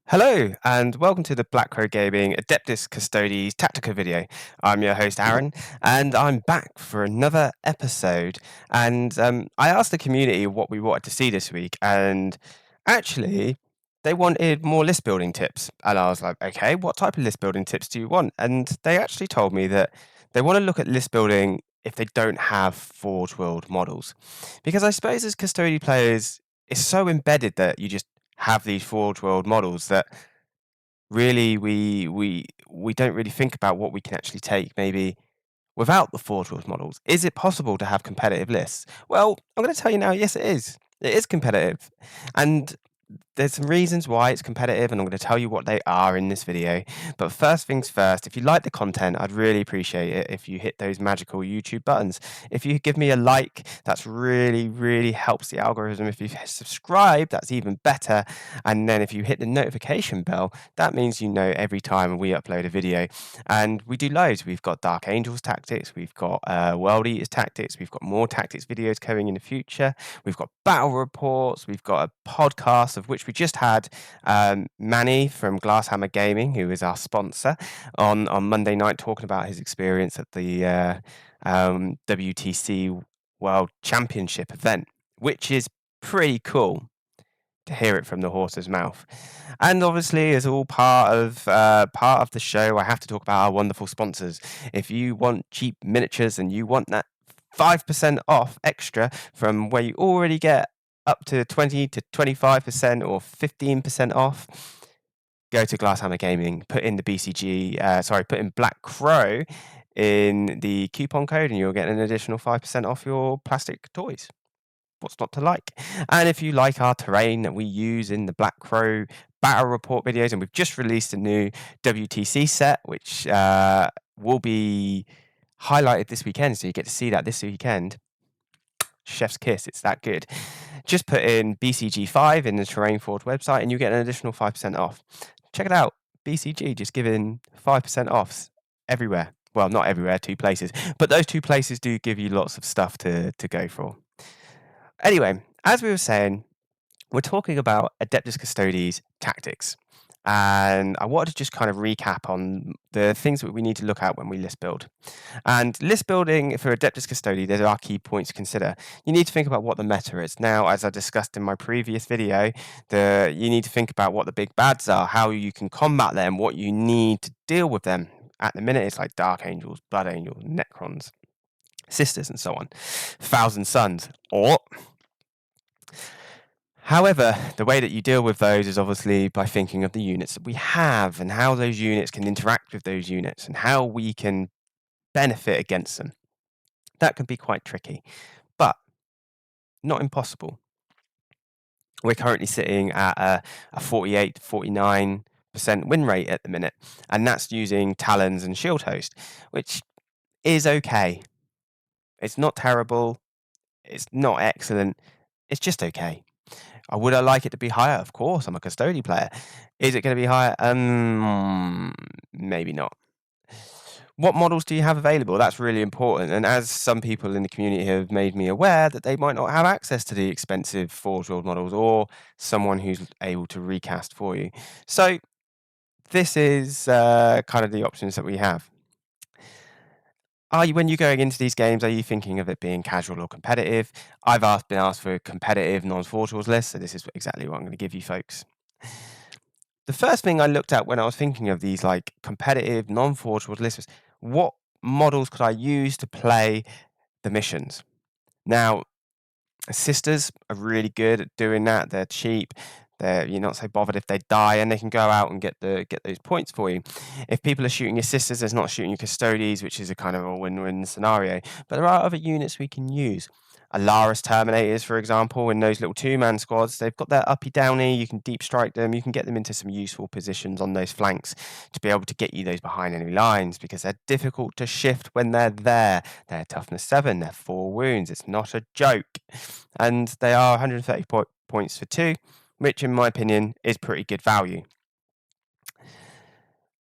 Hello, and welcome to the Black Crow Gaming Adeptus Custodes Tactica video. I'm your host, Aaron, and I'm back for another episode. And I asked the community what we wanted to see this week, and actually, they wanted more list building tips. And I was like, okay, what type of list building tips do you want? And they actually told me that they want to look at list building if they don't have Forge World models. Because I suppose as custodian players, it's so embedded that you just have these Forge World models that really we don't really think about what we can actually take maybe without the Forge World models. Is it possible to have competitive lists? Well, I'm going to tell you now, yes, it is. It is competitive. And there's some reasons why it's competitive, and I'm going to tell you what they are in this video. But first things first, if you like the content, I'd really appreciate it if you hit those magical YouTube buttons. If you give me a like, that's really helps the algorithm. If you subscribe, that's even better. And then if you hit the notification bell, that means you know every time we upload a video. And we do loads. We've got Dark Angels tactics, we've got World Eaters tactics, we've got more tactics videos coming in the future. We've got battle reports, we've got a podcast of which we just had Manny from Glasshammer Gaming, who is our sponsor, on Monday night talking about his experience at the WTC World Championship event, which is pretty cool to hear it from the horse's mouth. And obviously, as all part of the show, I have to talk about our wonderful sponsors. If you want cheap miniatures and you want that 5% off extra from where you already get up to 20 to 25% or 15% off, go to Glasshammer Gaming, put in the put in Black Crow in the coupon code, and you'll get an additional 5% off your plastic toys. What's not to like? And if you like our terrain that we use in the Black Crow battle report videos, and we've just released a new WTC set, which will be highlighted this weekend, so you get to see that this weekend. Chef's kiss, it's that good. Just put in BCG5 in the Terrain Forge website and you get an additional 5% off. Check it out. BCG just giving 5% off everywhere. Well, not everywhere, 2 places, but those 2 places do give you lots of stuff to go for. Anyway, as we were saying, we're talking about Adeptus Custodes Tactics. And I wanted to just kind of recap on the things that we need to look at when we list build. And list building for Adeptus Custodes, there are key points to consider. You need to think about what the meta is. Now, as I discussed in my previous video, you need to think about what the big bads are, how you can combat them, what you need to deal with them. At the minute, it's like Dark Angels, Blood Angels, Necrons, Sisters, and so on. Thousand Suns, or... However, the way that you deal with those is obviously by thinking of the units that we have and how those units can interact with those units and how we can benefit against them. That can be quite tricky, but not impossible. We're currently sitting at a 48 to 49% win rate at the minute, and that's using Talons and Shield Host, which is okay. It's not terrible. It's not excellent. It's just okay. Would I like it to be higher? Of course, I'm a custodian player. Is it going to be higher? Maybe not. What models do you have available? That's really important. And as some people in the community have made me aware that they might not have access to the expensive Forge World models or someone who's able to recast for you. So this is kind of the options that we have. When you're going into these games, are you thinking of it being casual or competitive? I've been asked for a competitive non-Forge World list, so this is exactly what I'm going to give you folks. The first thing I looked at when I was thinking of these like competitive non-Forge World lists was what models could I use to play the missions? Now, Sisters are really good at doing that. They're cheap. You're not so bothered if they die, and they can go out and get those points for you. If people are shooting your Sisters, there's not shooting your Custodes, which is a kind of a win-win scenario. But there are other units we can use. Alaris Terminators, for example, in those little 2-man squads, they've got their uppy-downy, you can deep strike them, you can get them into some useful positions on those flanks to be able to get you those behind enemy lines, because they're difficult to shift when they're there. They're toughness 7, they're 4 wounds, it's not a joke. And they are 130 points for 2, which in my opinion is pretty good value.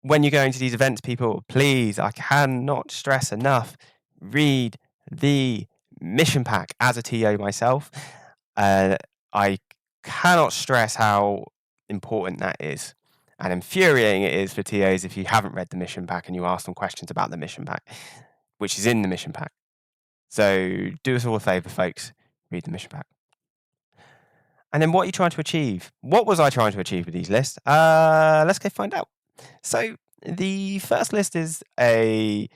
When you're going to these events, people, please, I cannot stress enough, read the mission pack. As a TO myself, I cannot stress how important that is. And infuriating it is for TAs if you haven't read the mission pack and you ask them questions about the mission pack, which is in the mission pack. So do us all a favour, folks. Read the mission pack. And then what are you trying to achieve? What was I trying to achieve with these lists? Let's go find out. So the first list is a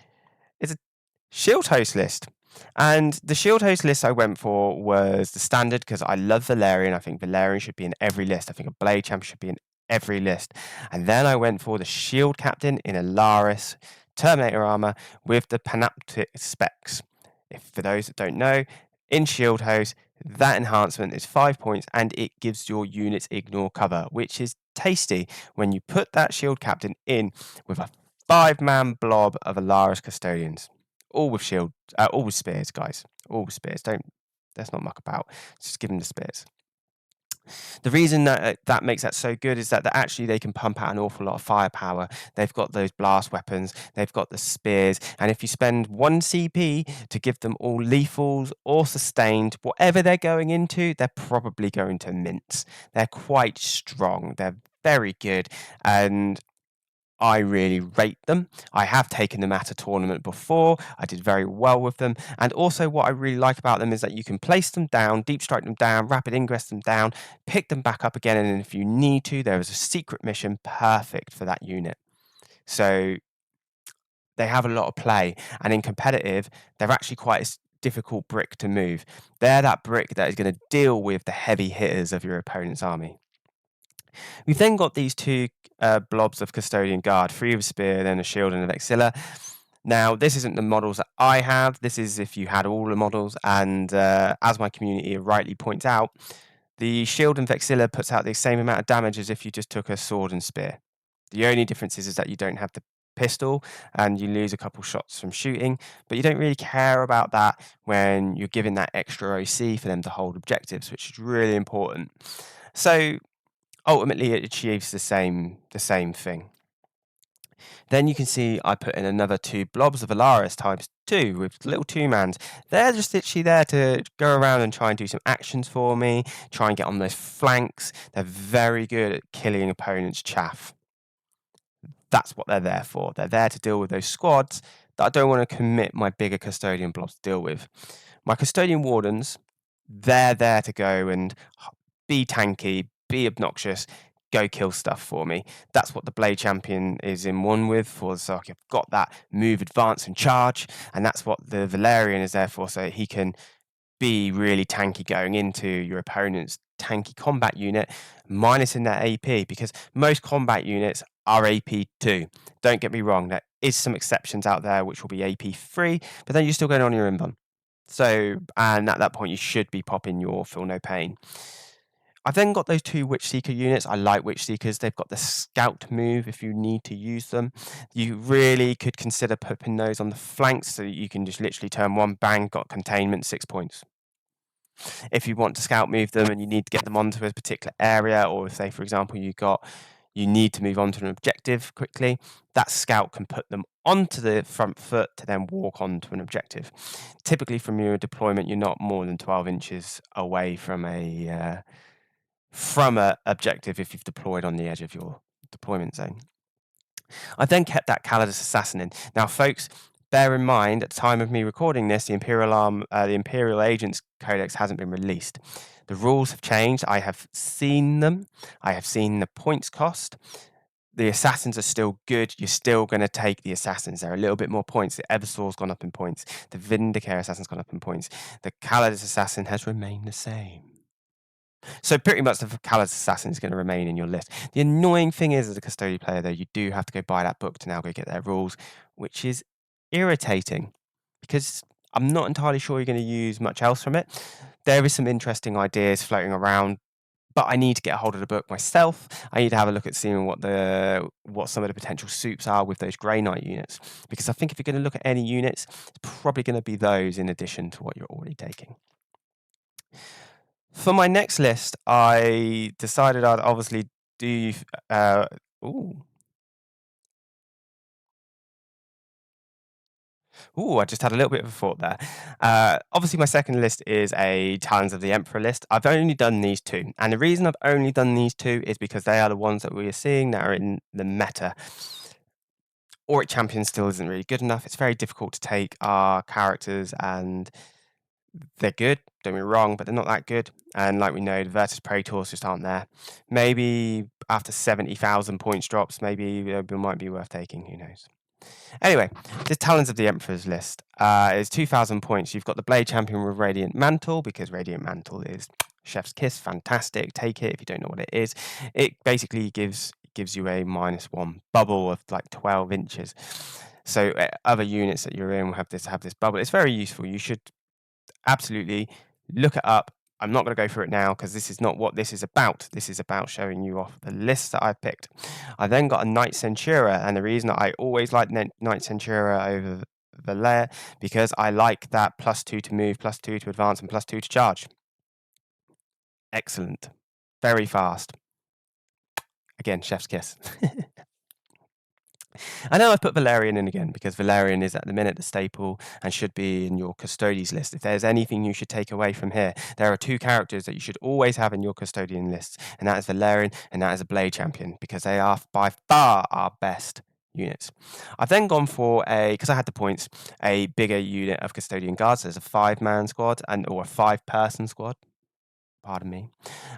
shield host list. And the shield host list I went for was the standard because I love Valerian. I think Valerian should be in every list. I think a Blade Champ should be in every list. And then I went for the shield captain in Alaris Terminator armor with the Panoptic specs. If for those that don't know, in shield host, that enhancement is 5 points and it gives your units ignore cover, which is tasty when you put that shield captain in with a 5-man blob of Alaris Custodians. All with shield, all with spears, guys. All with spears. Let's not muck about. Just give them the spears. The reason that makes that so good is that actually they can pump out an awful lot of firepower. They've got those blast weapons, they've got the spears, and if you spend 1 CP to give them all lethals or sustained, whatever they're going into, they're probably going to mince. They're quite strong. They're very good, and I really rate them. I have taken them at a tournament before. I did very well with them. And also what I really like about them is that you can place them down, deep strike them down, rapid ingress them down, pick them back up again. And if you need to, there is a secret mission perfect for that unit. So they have a lot of play. And in competitive, they're actually quite a difficult brick to move. They're that brick that is going to deal with the heavy hitters of your opponent's army. We've then got these two blobs of Custodian Guard, 3 with Spear, then a Shield and a Vexilla. Now, this isn't the models that I have. This is if you had all the models. And as my community rightly points out, the Shield and Vexilla puts out the same amount of damage as if you just took a Sword and Spear. The only difference is that you don't have the pistol and you lose a couple shots from shooting, but you don't really care about that when you're giving that extra OC for them to hold objectives, which is really important. So ultimately it achieves the same thing. Then you can see I put in another 2 blobs of Alaris times 2 with little 2-mans. They're just literally there to go around and try and do some actions for me, try and get on those flanks. They're very good at killing opponents' chaff. That's what they're there for. They're there to deal with those squads that I don't want to commit my bigger custodian blobs to deal with. My custodian wardens, they're there to go and be tanky, be obnoxious, go kill stuff for me. That's what the Blade Champion is in one with, for so I've got that move, advance, and charge, and that's what the Valerian is there for, so he can be really tanky going into your opponent's tanky combat unit, minus in their AP, because most combat units are AP too. Don't get me wrong, there is some exceptions out there which will be AP free, but then you're still going on your invuln. So, and at that point, you should be popping your Feel No Pain. I've then got those 2 Witch Seeker units. I like Witch Seekers. They've got the scout move if you need to use them. You really could consider putting those on the flanks so that you can just literally turn 1, bang, got containment, 6 points. If you want to scout move them and you need to get them onto a particular area, or if, say, for example, you need to move on to an objective quickly, that scout can put them onto the front foot to then walk onto an objective. Typically from your deployment, you're not more than 12 inches away from a objective if you've deployed on the edge of your deployment zone. I've then kept that Calidus Assassin in. Now, folks, bear in mind, at the time of me recording this, the Imperial Agents Codex hasn't been released. The rules have changed. I have seen them. I have seen the points cost. The Assassins are still good. You're still going to take the Assassins. They're a little bit more points. The Eversor's gone up in points. The Vindicare Assassin's gone up in points. The Calidus Assassin has remained the same. So pretty much the Calidus Assassin is going to remain in your list. The annoying thing is, as a Custodian player, though, you do have to go buy that book to now go get their rules, which is irritating because I'm not entirely sure you're going to use much else from it. There is some interesting ideas floating around, but I need to get a hold of the book myself. I need to have a look at seeing what some of the potential soups are with those Grey Knight units, because I think if you're going to look at any units, it's probably going to be those in addition to what you're already taking. For my next list, I decided I'd obviously do. Ooh, Ooh, I just had a little bit of a thought there. Obviously, my second list is a Talons of the Emperor list. I've only done these two, and the reason I've only done these two is because they are the ones that we are seeing that are in the meta. Auric Champion still isn't really good enough. It's very difficult to take our characters, and they're good, don't get me wrong, but they're not that good. And like we know, the Virtus Praetors just aren't there. Maybe after 70,000 points drops, maybe it might be worth taking, who knows. Anyway, this Talons of the Emperor's list is 2,000 points. You've got the Blade Champion with Radiant Mantle, because Radiant Mantle is chef's kiss, fantastic. Take it if you don't know what it is. It basically gives you a -1 bubble of like 12 inches. So other units that you're in will have this bubble. It's very useful. You should absolutely look it up. I'm not going to go through it now because this is not what this is about. This is about showing you off the list that I've picked. I then got a Knight Centura, and the reason I always like Knight Centura over Valere, because I like that +2 to move, +2 to advance, and +2 to charge. Excellent. Very fast. Again, chef's kiss. I know I've put Valerian in again because Valerian is at the minute the staple and should be in your Custodes list. If there's anything you should take away from here, there are two characters that you should always have in your Custodian lists, and that is Valerian and that is a Blade Champion, because they are by far our best units. I've then gone for because I had the points, a bigger unit of Custodian Guards. There's a 5-man squad or a 5-person squad. Pardon me.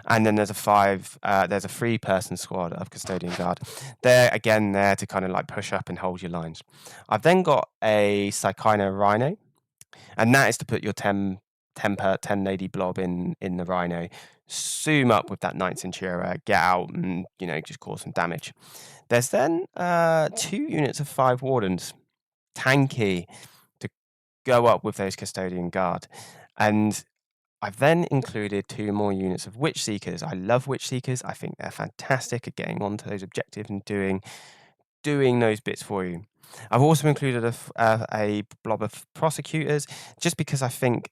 And then there's a 3-person squad of Custodian Guard. They're again there to kind of like push up and hold your lines. I've then got a Psychino Rhino, and that is to put your 10 lady blob in the Rhino, zoom up with that Knight Centura, get out and just cause some damage. There's then 2 units of 5 Wardens, tanky, to go up with those Custodian Guard. And I've then included 2 more units of Witch Seekers. I love Witch Seekers. I think they're fantastic at getting onto those objectives and doing those bits for you. I've also included a blob of Prosecutors, just because I think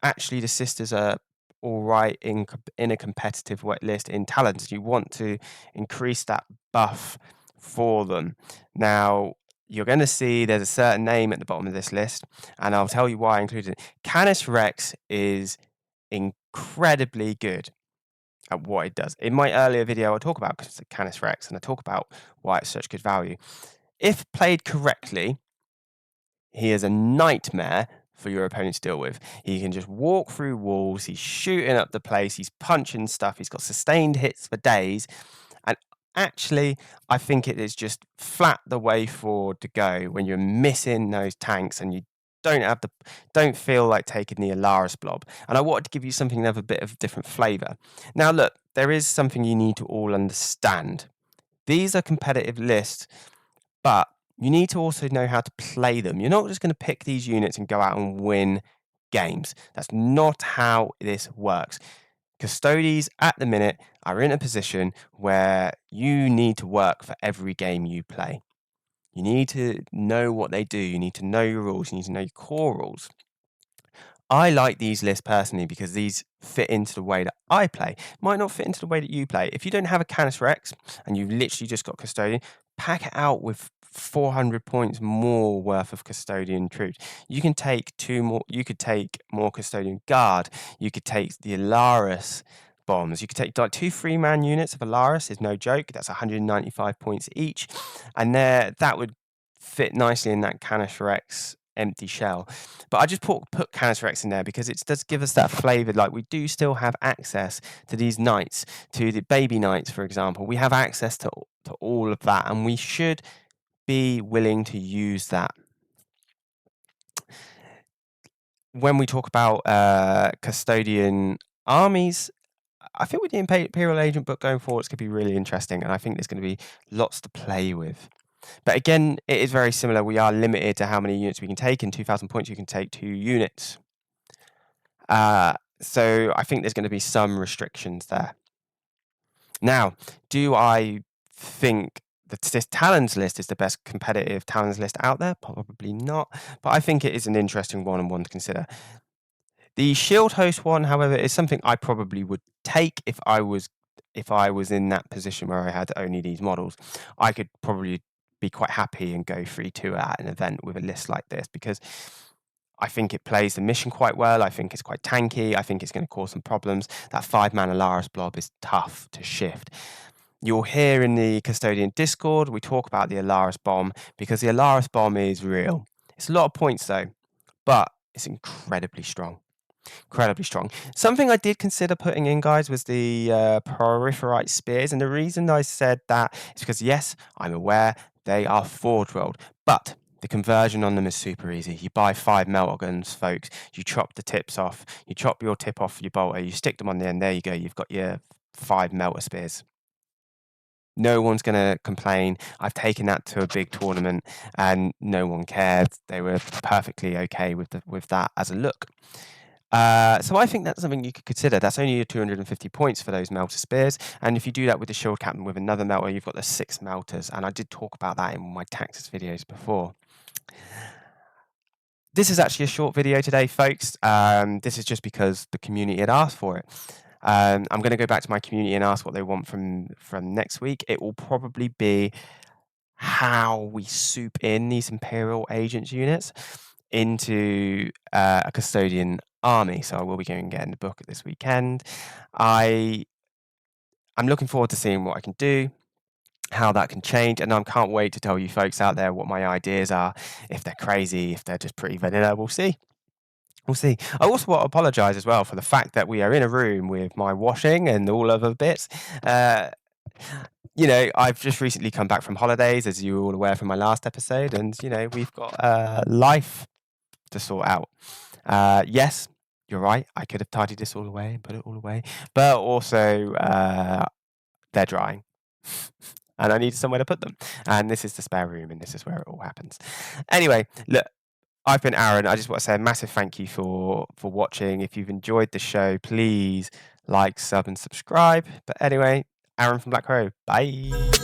actually the Sisters are all right in a competitive list in Talons. You want to increase that buff for them. Now, you're going to see there's a certain name at the bottom of this list, and I'll tell you why I included it. Canis Rex is incredibly good at what it does. In my earlier video, I talk about Canis Rex, and I talk about why it's such good value. If played correctly, he is a nightmare for your opponent to deal with. He can just walk through walls, he's shooting up the place, he's punching stuff, he's got sustained hits for days, and actually, I think it is just flat the way forward to go when you're missing those tanks and you don't feel like taking the Alaris blob. And I wanted to give you something that have a bit of different flavour. Now look, there is something you need to all understand. These are competitive lists, but you need to also know how to play them. You're not just going to pick these units and go out and win games. That's not how this works. Custodes at the minute are in a position where you need to work for every game you play. You need to know what they do. You need to know your rules. You need to know your core rules. I like these lists personally because these fit into the way that I play. Might not fit into the way that you play. If you don't have a Canis Rex and you've literally just got Custodian, pack it out with 400 points more worth of Custodian troops. You can take 2 more. You could take more Custodian Guard. You could take the Alaris bombs. You could take like 2 3-man units of Alaris. Is no joke. That's 195 points each, and that would fit nicely in that Canis Rex empty shell. But I just put Canis Rex in there because it does give us that flavour. Like, we do still have access to these knights, to the baby knights, for example. We have access to all of that, and we should be willing to use that. When we talk about custodian armies, I think with the Imperial Agent book going forward, it's going to be really interesting, and I think there's going to be lots to play with. But again, it is very similar. We are limited to how many units we can take. In 2,000 points, you can take 2 units. So I think there's going to be some restrictions there. Now, do I think that this Talons list is the best competitive Talons list out there? Probably not. But I think it is an interesting one to consider. The Shield Host one, however, is something I probably would take if I was in that position where I had only these models. I could probably be quite happy and go 3-2 at an event with a list like this, because I think it plays the mission quite well. I think it's quite tanky. I think it's going to cause some problems. That 5-man Alaris blob is tough to shift. You'll hear in the Custodian Discord, we talk about the Alaris bomb, because the Alaris bomb is real. It's a lot of points though, but it's incredibly strong. Incredibly strong. Something I did consider putting in, guys, was the Peripherite Spears. And the reason I said that is because, yes, I'm aware they are forge rolled, but the conversion on them is super easy. You buy 5 melter guns, folks. You chop the tips off. You chop your tip off your bolter. You stick them on the end. There you go. You've got your 5 melter spears. No one's going to complain. I've taken that to a big tournament and no one cared. They were perfectly okay with that as a look. So I think that's something you could consider. That's only your 250 points for those melter spears. And if you do that with the shield captain with another melter, you've got the 6 melters. And I did talk about that in my tactics videos before. This is actually a short video today, folks. This is just because the community had asked for it. I'm going to go back to my community and ask what they want from next week. It will probably be how we soup in these Imperial Agents units into a Custodian army. So I will be going and getting the book this weekend. I'm looking forward to seeing what I can do, how that can change, and I can't wait to tell you folks out there what my ideas are. If they're crazy, if they're just pretty vanilla, we'll see. We'll see. I also want to apologise as well for the fact that we are in a room with my washing and all other bits. You know, I've just recently come back from holidays, as you were all aware from my last episode, and, you know, we've got life to sort out. Yes, you're right. I could have tidied this all away and put it all away, but also they're drying. And I need somewhere to put them. And this is the spare room, and this is where it all happens. Anyway, look, I've been Aaron. I just want to say a massive thank you for watching. If you've enjoyed the show, please like, sub, and subscribe. But anyway, Aaron from Black Crow. Bye.